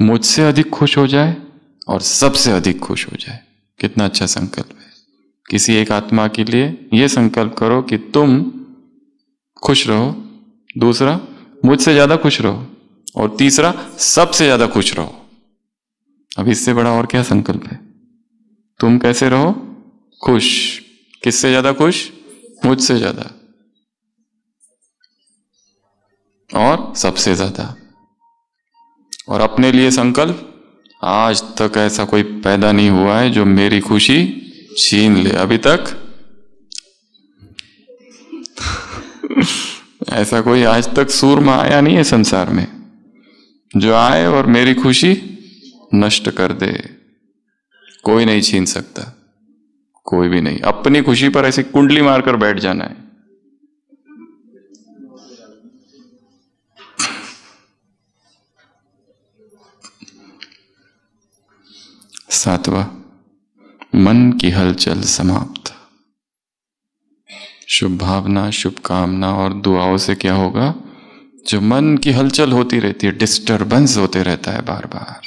मुझसे अधिक खुश हो जाए और सबसे अधिक खुश हो जाए। कितना अच्छा संकल्प है। किसी एक आत्मा के लिए यह संकल्प करो कि तुम खुश रहो, दूसरा मुझसे ज्यादा खुश रहो, और तीसरा सबसे ज्यादा खुश रहो। अब इससे बड़ा और क्या संकल्प है। तुम कैसे रहो? खुश। किससे ज्यादा खुश? मुझसे ज्यादा, और सबसे ज्यादा। और अपने लिए संकल्प, आज तक ऐसा कोई पैदा नहीं हुआ है जो मेरी खुशी छीन ले। अभी तक ऐसा कोई आज तक सूरमा आया नहीं है संसार में जो आए और मेरी खुशी नष्ट कर दे। कोई नहीं छीन सकता, कोई भी नहीं। अपनी खुशी पर ऐसी कुंडली मारकर बैठ जाना है। सातवां, मन की हलचल समाप्त। शुभ भावना, शुभ कामना और दुआओं से क्या होगा? जो मन की हलचल होती रहती है, डिस्टरबेंस होते रहता है बार बार,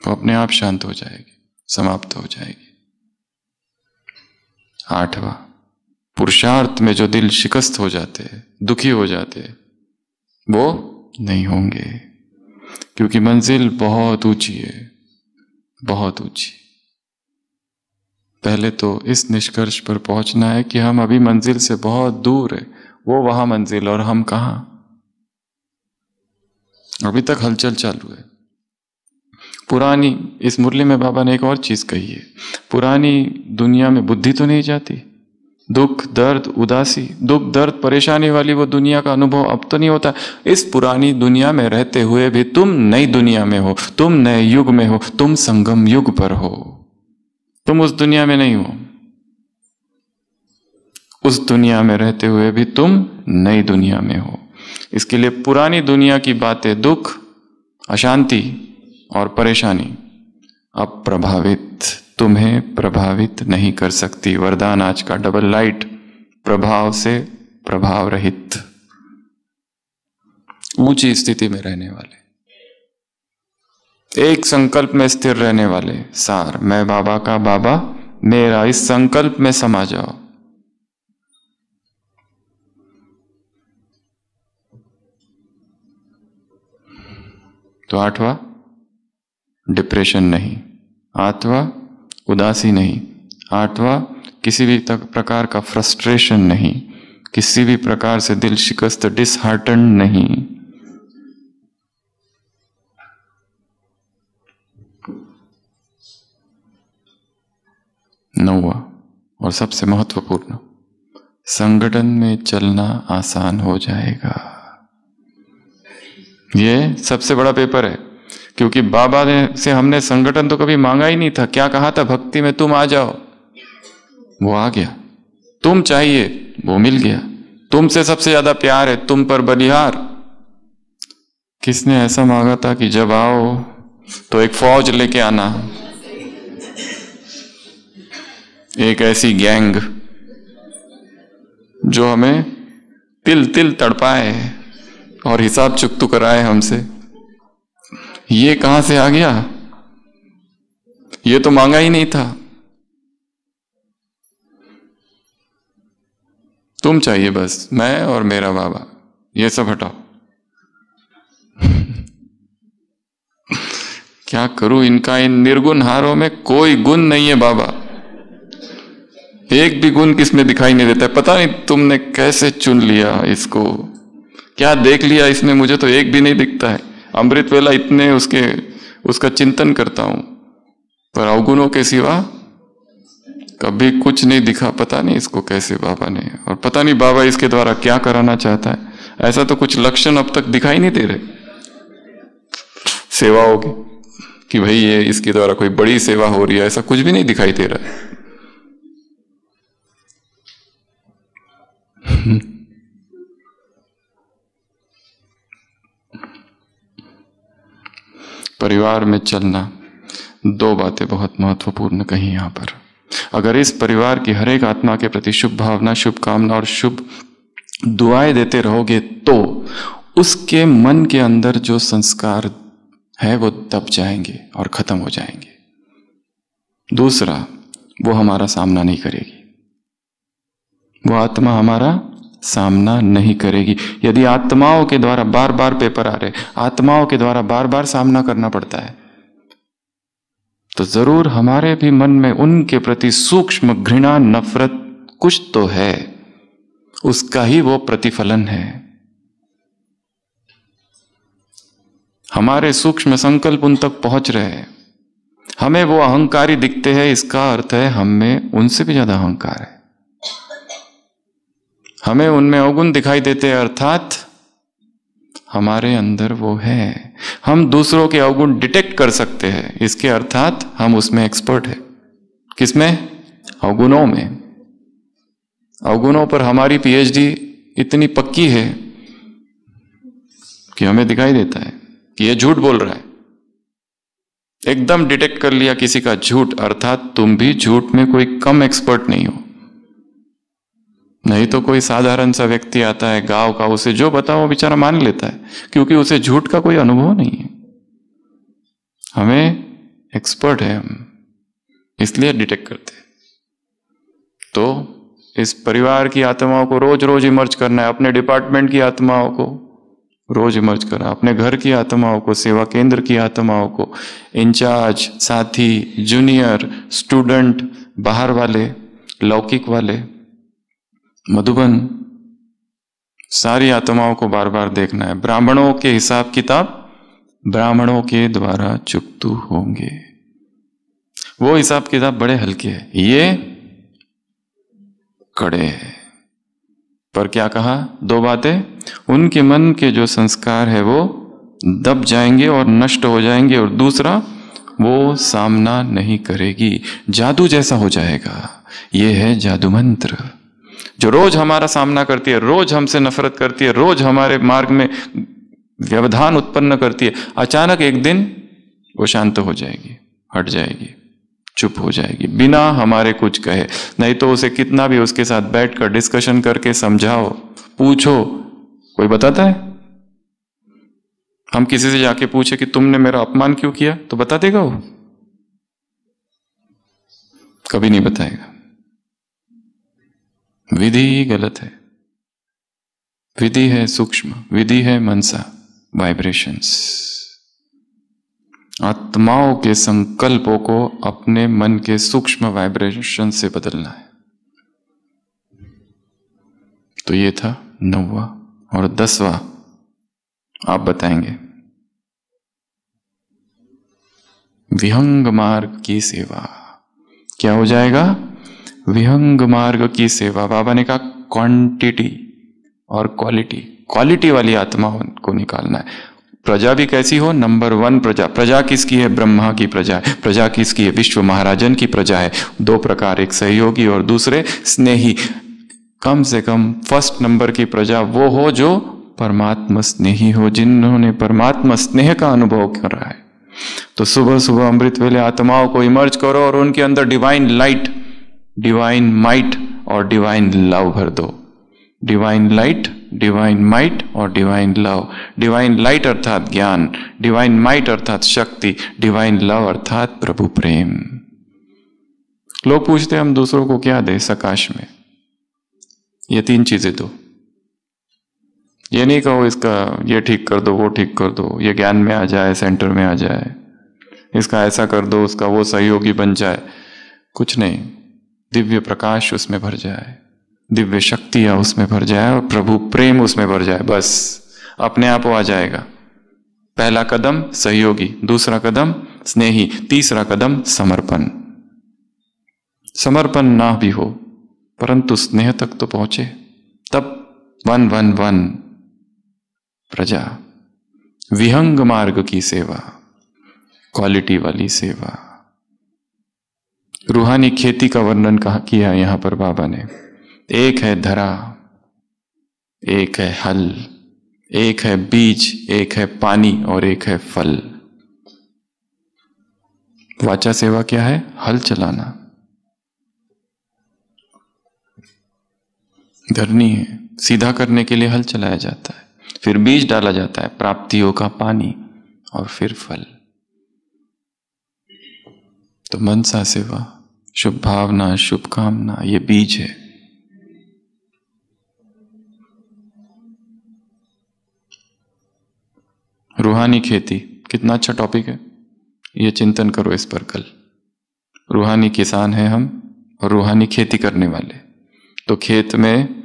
वो अपने आप शांत हो जाएगी, समाप्त हो जाएगी। 8वां, पुरुषार्थ में जो दिल शिकस्त हो जाते हैं, दुखी हो जाते हैं, वो नहीं होंगे, क्योंकि मंजिल बहुत ऊंची है, बहुत ऊंची। पहले तो इस निष्कर्ष पर पहुंचना है कि हम अभी मंजिल से बहुत दूर है, वो वहां मंजिल और हम कहां। अभी तक हलचल चालू है। पुरानी, इस मुरली में बाबा ने एक और चीज कही है, पुरानी दुनिया में बुद्धि तो नहीं जाती, दुख दर्द उदासी, दुख दर्द परेशानी वाली वो दुनिया का अनुभव अब तो नहीं होता। इस पुरानी दुनिया में रहते हुए भी तुम नई दुनिया में हो, तुम नए युग में हो, तुम संगम युग पर हो, तुम उस दुनिया में नहीं हो। उस दुनिया में रहते हुए भी तुम नई दुनिया में हो। इसके लिए पुरानी दुनिया की बातें, दुख, अशांति और परेशानी अप्रभावित, तुम्हें प्रभावित नहीं कर सकती। वरदान आज का डबल लाइट, प्रभाव से प्रभाव रहित, ऊंची स्थिति में रहने वाले, एक संकल्प में स्थिर रहने वाले। सार, मैं बाबा का बाबा मेरा, इस संकल्प में समा जाओ। तो 8वां, डिप्रेशन नहीं। 8वां, उदासी नहीं। 8वां, किसी भी प्रकार का फ्रस्ट्रेशन नहीं, किसी भी प्रकार से दिल शिकस्त, डिसहार्टन नहीं। 9वां और सबसे महत्वपूर्ण, संगठन में चलना आसान हो जाएगा। ये सबसे बड़ा पेपर है, क्योंकि बाबा ने से हमने संगठन तो कभी मांगा ही नहीं था। क्या कहा था भक्ति में? तुम आ जाओ, वो आ गया। तुम चाहिए, वो मिल गया। तुमसे सबसे ज्यादा प्यार है, तुम पर बलिहार। किसने ऐसा मांगा था कि जब आओ तो एक फौज लेके आना, एक ऐसी गैंग जो हमें तिल तिल तड़पाए और हिसाब चुकतू कराए हमसे? ये कहां से आ गया? ये तो मांगा ही नहीं था। तुम चाहिए बस, मैं और मेरा बाबा, ये सब हटाओ। क्या करूं, इनका इन निर्गुण हारों में कोई गुण नहीं है बाबा। एक भी गुण किसमें दिखाई नहीं देता है। पता नहीं तुमने कैसे चुन लिया इसको, क्या देख लिया इसमें, मुझे तो एक भी नहीं दिखता है। अमृत वेला इतने उसका चिंतन करता हूं, पर अवगुणों के सिवा कभी कुछ नहीं दिखा। पता नहीं इसको कैसे बाबा ने, और पता नहीं बाबा इसके द्वारा क्या कराना चाहता है। ऐसा तो कुछ लक्षण अब तक दिखाई नहीं दे रहे सेवाओं के, कि भाई ये इसके द्वारा कोई बड़ी सेवा हो रही है, ऐसा कुछ भी नहीं दिखाई दे रहा है। परिवार में चलना, दो बातें बहुत महत्वपूर्ण कही यहां पर। अगर इस परिवार की हर एक आत्मा के प्रति शुभ भावना, शुभ कामना और शुभ दुआएं देते रहोगे तो उसके मन के अंदर जो संस्कार है वो दब जाएंगे और खत्म हो जाएंगे। दूसरा, वो हमारा सामना नहीं करेगी, वो आत्मा हमारा सामना नहीं करेगी। यदि आत्माओं के द्वारा बार बार पेपर आ रहे, आत्माओं के द्वारा बार बार सामना करना पड़ता है, तो जरूर हमारे भी मन में उनके प्रति सूक्ष्म घृणा, नफरत कुछ तो है, उसका ही वो प्रतिफलन है। हमारे सूक्ष्म संकल्प उन तक पहुंच रहे हैं, हमें वो अहंकारी दिखते हैं, इसका अर्थ है हम में उनसे भी ज्यादा अहंकार है। हमें उनमें अवगुण दिखाई देते हैं, अर्थात हमारे अंदर वो है। हम दूसरों के अवगुण डिटेक्ट कर सकते हैं, इसके अर्थात हम उसमें एक्सपर्ट है। किसमें? अवगुणों में। अवगुणों पर हमारी पीएचडी इतनी पक्की है कि हमें दिखाई देता है कि ये झूठ बोल रहा है। एकदम डिटेक्ट कर लिया किसी का झूठ, अर्थात तुम भी झूठ में कोई कम एक्सपर्ट नहीं हो। नहीं तो कोई साधारण सा व्यक्ति आता है गांव का, उसे जो बताओ वो बेचारा मान लेता है, क्योंकि उसे झूठ का कोई अनुभव नहीं है। हमें एक्सपर्ट है हम, इसलिए डिटेक्ट करते हैं। तो इस परिवार की आत्माओं को रोज रोज इमर्ज करना है, अपने डिपार्टमेंट की आत्माओं को रोज इमर्ज करना, अपने घर की आत्माओं को, सेवा केंद्र की आत्माओं को, इंचार्ज, साथी, जूनियर, स्टूडेंट, बाहर वाले, लौकिक वाले, मधुबन, सारी आत्माओं को बार बार देखना है। ब्राह्मणों के हिसाब किताब ब्राह्मणों के द्वारा चुकतू होंगे। वो हिसाब किताब बड़े हल्के हैं, ये कड़े हैं। पर क्या कहा? दो बातें, उनके मन के जो संस्कार है वो दब जाएंगे और नष्ट हो जाएंगे, और दूसरा वो सामना नहीं करेगी, जादू जैसा हो जाएगा। ये है जादू मंत्र, जो रोज हमारा सामना करती है, रोज हमसे नफरत करती है, रोज हमारे मार्ग में व्यवधान उत्पन्न करती है। अचानक एक दिन वो शांत हो जाएगी, हट जाएगी, चुप हो जाएगी, बिना हमारे कुछ कहे। नहीं तो उसे कितना भी उसके साथ बैठकर डिस्कशन करके समझाओ, पूछो, कोई बताता है? हम किसी से जाके पूछे कि तुमने मेरा अपमान क्यों किया, तो बता देगा वो? कभी नहीं बताएगा। विधि गलत है। विधि है सूक्ष्म, विधि है मनसा, वाइब्रेशंस। आत्माओं के संकल्पों को अपने मन के सूक्ष्म वाइब्रेशन से बदलना है। तो ये था 9वां, और 10वां आप बताएंगे, विहंग मार्ग की सेवा। क्या हो जाएगा? विहंग मार्ग की सेवा। बाबा ने कहा क्वांटिटी और क्वालिटी, क्वालिटी वाली आत्माओं को निकालना है। प्रजा भी कैसी हो? नंबर 1 प्रजा। प्रजा किसकी है? ब्रह्मा की प्रजा है। प्रजा किसकी है? विश्व महाराजन की प्रजा है। 2 प्रकार, एक सहयोगी और दूसरे स्नेही। कम से कम फर्स्ट नंबर की प्रजा वो हो जो परमात्मा स्नेही हो, जिन्होंने परमात्मा स्नेह का अनुभव कर रहा है। तो सुबह सुबह अमृत वेले आत्माओं को इमर्ज करो और उनके अंदर डिवाइन लाइट, डिवाइन माइट और डिवाइन लव भर दो। डिवाइन लाइट, डिवाइन माइट और डिवाइन लव। डिवाइन लाइट अर्थात ज्ञान, डिवाइन माइट अर्थात शक्ति, डिवाइन लव अर्थात प्रभु प्रेम। लोग पूछते हैं हम दूसरों को क्या दें सकाश में? ये 3 चीजें दो। ये नहीं कहो इसका ये ठीक कर दो, वो ठीक कर दो, ये ज्ञान में आ जाए, सेंटर में आ जाए, इसका ऐसा कर दो, उसका वो सहयोगी बन जाए। कुछ नहीं, दिव्य प्रकाश उसमें भर जाए, दिव्य शक्तियां उसमें भर जाए और प्रभु प्रेम उसमें भर जाए, बस अपने आप वो आ जाएगा। पहला कदम सहयोगी, दूसरा कदम स्नेही, तीसरा कदम समर्पण। समर्पण ना भी हो परंतु स्नेह तक तो पहुंचे, तब 111 प्रजा। विहंग मार्ग की सेवा, क्वालिटी वाली सेवा। रूहानी खेती का वर्णन कहा किया यहां पर बाबा ने। एक है धरा, एक है हल, एक है बीज, एक है पानी और एक है फल। वाचा सेवा क्या है? हल चलाना, धरनी है, सीधा करने के लिए हल चलाया जाता है, फिर बीज डाला जाता है, प्राप्तियों का पानी और फिर फल। तो मनसा सेवा, शुभ भावना, शुभकामना, ये बीज है। रूहानी खेती कितना अच्छा टॉपिक है, ये चिंतन करो इस पर कल। रूहानी किसान हैं हम और रूहानी खेती करने वाले। तो खेत में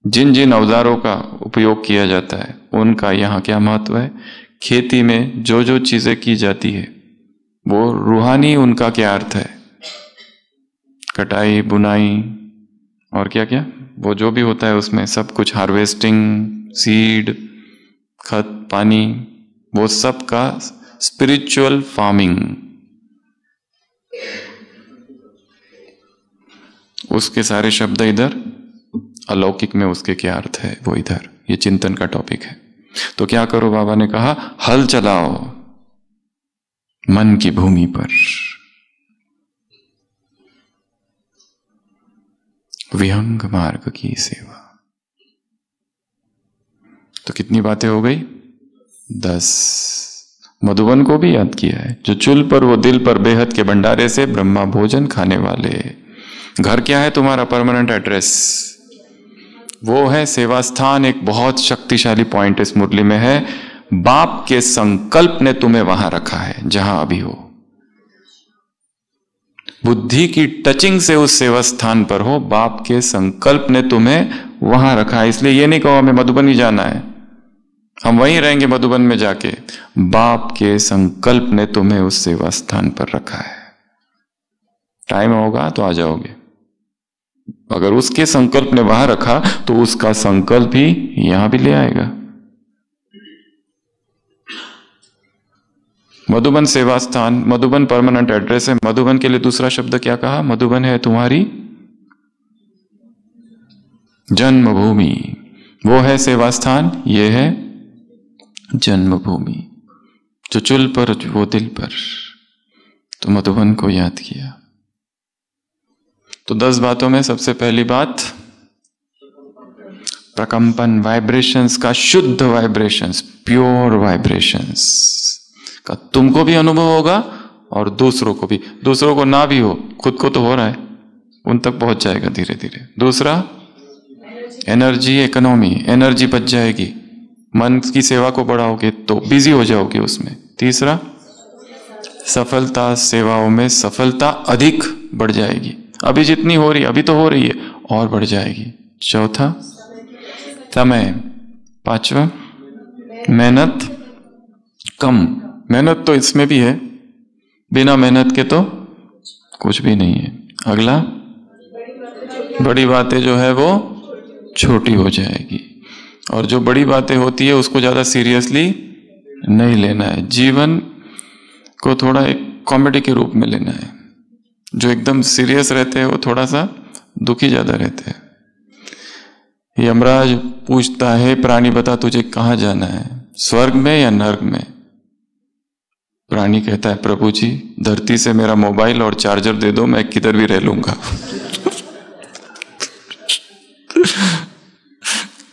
जिन जिन औजारों का उपयोग किया जाता है उनका यहाँ क्या महत्व है? खेती में जो जो चीजें की जाती है वो रूहानी, उनका क्या अर्थ है? कटाई, बुनाई और क्या क्या वो जो भी होता है उसमें सब कुछ, हार्वेस्टिंग, सीड, खत, पानी, वो सब का स्पिरिचुअल फार्मिंग। उसके सारे शब्द इधर, अलौकिक में उसके क्या अर्थ है वो इधर। ये चिंतन का टॉपिक है। तो क्या करो? बाबा ने कहा हल चलाओ मन की भूमि पर। विहंग मार्ग की सेवा। तो कितनी बातें हो गई? 10। मधुबन को भी याद किया है। जो चुल पर वो दिल पर बेहद के भंडारे से ब्रह्मा भोजन खाने वाले। घर क्या है तुम्हारा परमानेंट एड्रेस? वो है सेवा स्थान। एक बहुत शक्तिशाली पॉइंट इस मुरली में है, बाप के संकल्प ने तुम्हें वहां रखा है जहां अभी हो। बुद्धि की टचिंग से उस सेवा स्थान पर हो, बाप के संकल्प ने तुम्हें वहां रखा है। इसलिए ये नहीं कहो हमें मधुबन ही जाना है, हम वहीं रहेंगे मधुबन में जाके। बाप के संकल्प ने तुम्हें उस सेवा स्थान पर रखा है। टाइम होगा तो आ जाओगे। अगर उसके संकल्प ने वहां रखा तो उसका संकल्प ही यहां भी ले आएगा। मधुबन सेवा स्थान, मधुबन परमानेंट एड्रेस है। मधुबन के लिए दूसरा शब्द क्या कहा? मधुबन है तुम्हारी जन्मभूमि। वो है सेवा स्थान, ये है जन्मभूमि। जो चुल पर वो दिल पर, तो मधुबन को याद किया। तो 10 बातों में सबसे पहली बात, प्रकंपन, वाइब्रेशंस का शुद्ध वाइब्रेशंस, प्योर वाइब्रेशंस का तुमको भी अनुभव होगा और दूसरों को भी। दूसरों को ना भी हो, खुद को तो हो रहा है, उन तक पहुंच जाएगा धीरे धीरे। दूसरा, एनर्जी इकोनॉमी, एनर्जी बच जाएगी। मन की सेवा को बढ़ाओगे तो बिजी हो जाओगे उसमें। तीसरा, सफलता, सेवाओं में सफलता अधिक बढ़ जाएगी। अभी जितनी हो रही है, अभी तो हो रही है, और बढ़ जाएगी। चौथा, समय। पांचवा, मेहनत कम। मेहनत तो इसमें भी है, बिना मेहनत के तो कुछ भी नहीं है। अगला, बड़ी बातें जो है वो छोटी हो जाएगी, और जो बड़ी बातें होती है उसको ज्यादा सीरियसली नहीं लेना है। जीवन को थोड़ा एक कॉमेडी के रूप में लेना है। जो एकदम सीरियस रहते हैं वो थोड़ा सा दुखी ज्यादा रहते हैं। यमराज पूछता है, प्राणी बता तुझे कहां जाना है, स्वर्ग में या नर्क में? प्राणी कहता है, प्रभु जी धरती से मेरा मोबाइल और चार्जर दे दो, मैं किधर भी रह लूंगा।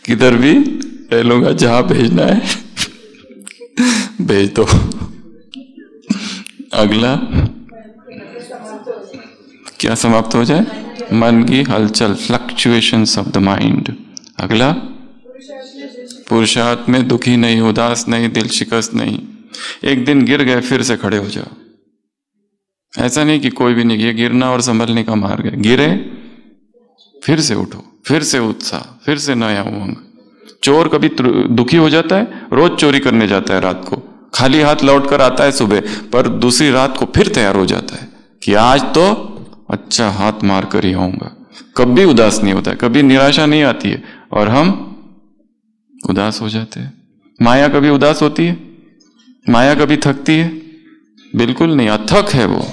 किधर भी रह लूंगा, जहां भेजना है भेज दो। अगला, क्या समाप्त हो जाए? मन की हलचल, फ्लक्चुएशंस ऑफ द माइंड। अगला, पुरुषार्थ में दुखी नहीं, उदास नहीं, दिल शिकस्त नहीं। एक दिन गिर गए फिर से खड़े हो जाओ। ऐसा नहीं कि कोई भी नहीं, ये गिरना और संभलने का मार्ग है। गिरे फिर से उठो, फिर से उत्साह, फिर से नया उमंग। चोर कभी दुखी हो जाता है, रोज चोरी करने जाता है रात को, खाली हाथ लौट कर आता है सुबह, पर दूसरी रात को फिर तैयार हो जाता है कि आज तो अच्छा हाथ मार कर ही आऊंगा। कभी उदास नहीं होता है, कभी निराशा नहीं आती है, और हम उदास हो जाते हैं। माया कभी उदास होती है? माया कभी थकती है? बिल्कुल नहीं, अथक है वो।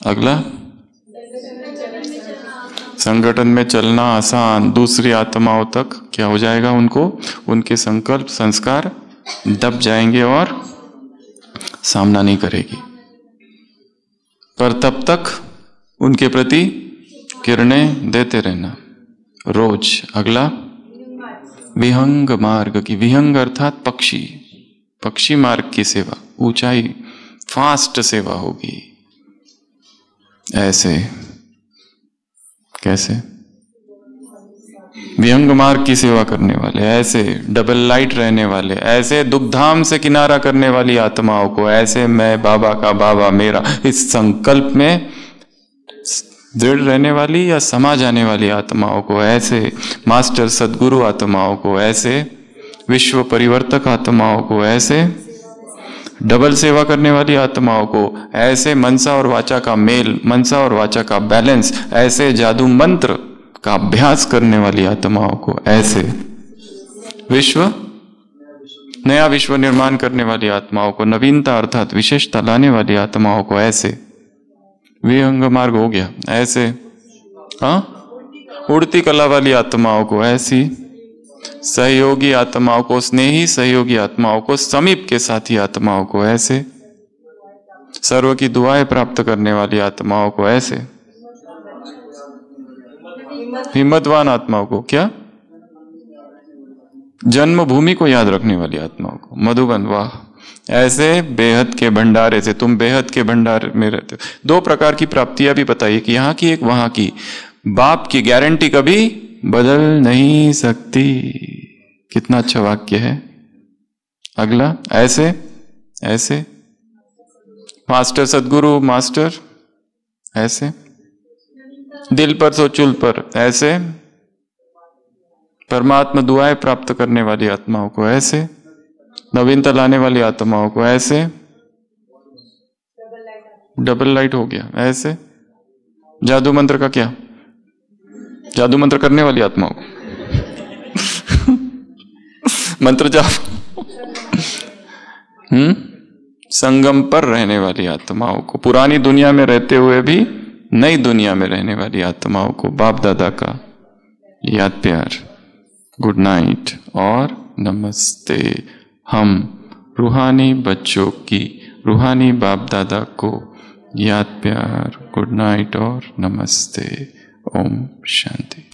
अगला, संगठन में चलना आसान, दूसरी आत्माओं तक क्या हो जाएगा? उनको उनके संकल्प संस्कार दब जाएंगे और सामना नहीं करेगी, पर तब तक उनके प्रति किरणें देते रहना रोज। अगला, विहंग मार्ग की, विहंग अर्थात पक्षी, पक्षी मार्ग की सेवा, ऊंचाई, फास्ट सेवा होगी। ऐसे कैसे? विहंग मार्ग की सेवा करने वाले, ऐसे डबल लाइट रहने वाले, ऐसे दुखधाम से किनारा करने वाली आत्माओं को, ऐसे मैं बाबा का बाबा मेरा इस संकल्प में दृढ़ रहने वाली या समा जाने वाली आत्माओं को, ऐसे मास्टर सदगुरु आत्माओं को, ऐसे विश्व परिवर्तक आत्माओं को, ऐसे डबल सेवा करने वाली आत्माओं को, ऐसे मनसा और वाचा का मेल, मनसा और वाचा का बैलेंस, ऐसे जादू मंत्र का अभ्यास करने वाली आत्माओं को, ऐसे विश्व, नया विश्व निर्माण करने वाली आत्माओं को, नवीनता अर्थात विशेषता लाने वाली आत्माओं को, ऐसे विहंग मार्ग हो गया। ऐसे उड़ती कला वाली आत्माओं को, ऐसी सहयोगी आत्माओं को, स्नेही सहयोगी आत्माओं को, समीप के साथी आत्माओं को, ऐसे सर्व की दुआएं प्राप्त करने वाली आत्माओं को, ऐसे हिम्मतवान आत्माओं को, क्या जन्मभूमि को याद रखने वाली आत्माओं को। मधुबन, वाह, ऐसे बेहद के भंडारे से, तुम बेहद के भंडार में रहते हो। दो प्रकार की प्राप्तियां भी बताइए कि यहाँ की एक वहां की। बाप की गारंटी कभी बदल नहीं सकती। कितना अच्छा वाक्य है। अगला, ऐसे ऐसे मास्टर सदगुरु मास्टर, ऐसे दिल पर सो चुल पर, ऐसे परमात्मा दुआएं प्राप्त करने वाली आत्माओं को, ऐसे नवीनता लाने वाली आत्माओं को, ऐसे डबल लाइट हो गया, ऐसे जादू मंत्र का क्या, जादू मंत्र करने वाली आत्माओं को मंत्र जाप संगम पर रहने वाली आत्माओं को, पुरानी दुनिया में रहते हुए भी नई दुनिया में रहने वाली आत्माओं को बाप दादा का याद प्यार, गुड नाइट और नमस्ते। हम रूहानी बच्चों की, रूहानी बाप दादा को याद प्यार, गुड नाइट और नमस्ते। ओम शांति।